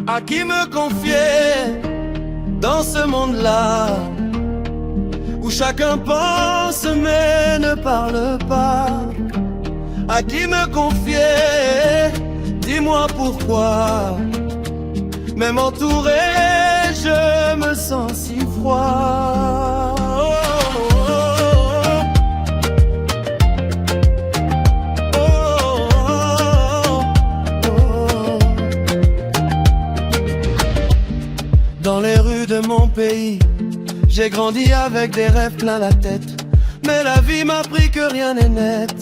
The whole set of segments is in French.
À qui me confier dans ce monde-là où chacun pense mais ne parle pas? À qui me confier? Dis-moi pourquoi. Même entouré, je me sens si froid. Dans les rues de mon pays, j'ai grandi avec des rêves plein la tête. Mais la vie m'a appris que rien n'est net.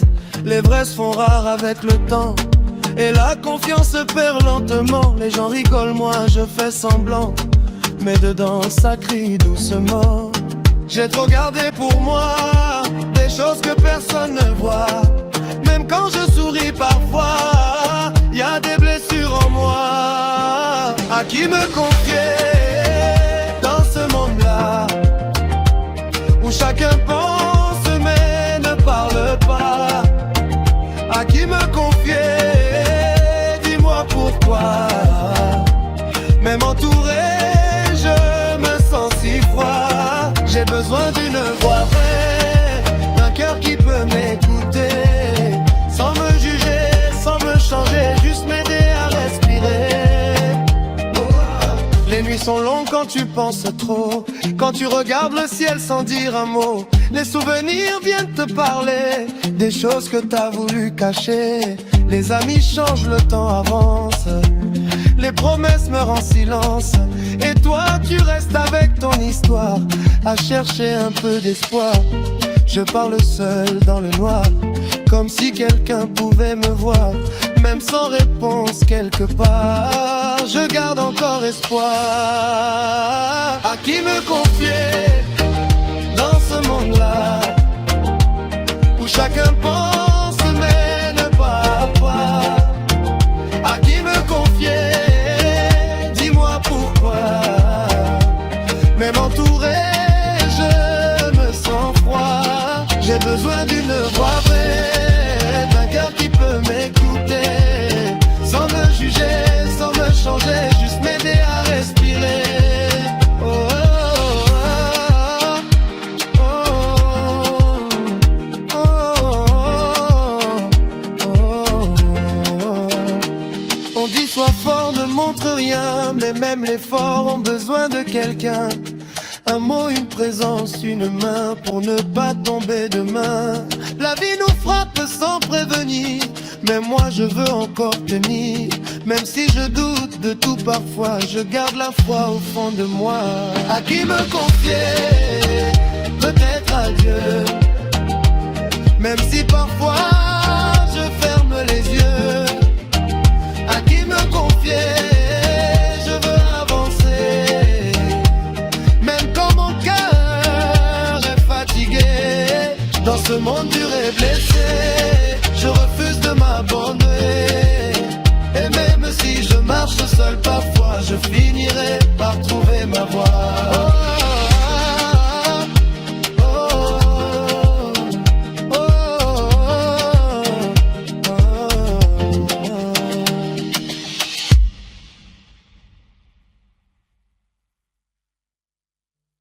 Les vrais se font rares avec le temps et la confiance se perd lentement. Les gens rigolent, moi je fais semblant, mais dedans ça crie doucement. J'ai trop gardé pour moi des choses que personne ne voit. Même quand je souris parfois, y a des blessures en moi. À qui me confier dans ce monde-là où chacun pense mais ne parle pas? À qui me confier? Dis-moi pourquoi. Même entouré, je me sens si froid. J'ai besoin d'une voix vraie, d'un cœur qui peut m'écouter, sans me juger, sans me changer, juste m'aider à respirer. Les nuits sont longues quand tu penses trop, quand tu regardes le ciel sans dire un mot. Les souvenirs viennent te parler des choses que t'as voulu cacher. Les amis changent, le temps avance, les promesses meurent en silence. Et toi tu restes avec ton histoire, à chercher un peu d'espoir. Je parle seul dans le noir, comme si quelqu'un pouvait me voir. Même sans réponse quelque part, je garde encore espoir. À qui me confier dans ce monde-là où chacun pense mais ne parle pas? À qui me confier? Dis-moi pourquoi. Même entouré, je me sens froid. J'ai besoin d'une voix vraie, d'un cœur qui peut m'écouter, sans me juger, sans me changer, juste m'aider à respirer. On dit sois fort, ne montre rien, mais même les forts ont besoin de quelqu'un. Un mot, une présence, une main pour ne pas tomber demain. La vie nous frappe sans prévenir, mais moi je veux encore tenir. Même si je doute de tout parfois, je garde la foi au fond de moi. À qui me confier? Peut-être à Dieu. Même si parfois je ferme les yeux. À qui me confier? Je veux avancer. Même quand mon cœur est fatigué, dans ce monde dur et blessé, je refuse de m'abandonner. Et même si je marche seul parfois, je finirai par trouver ma voie.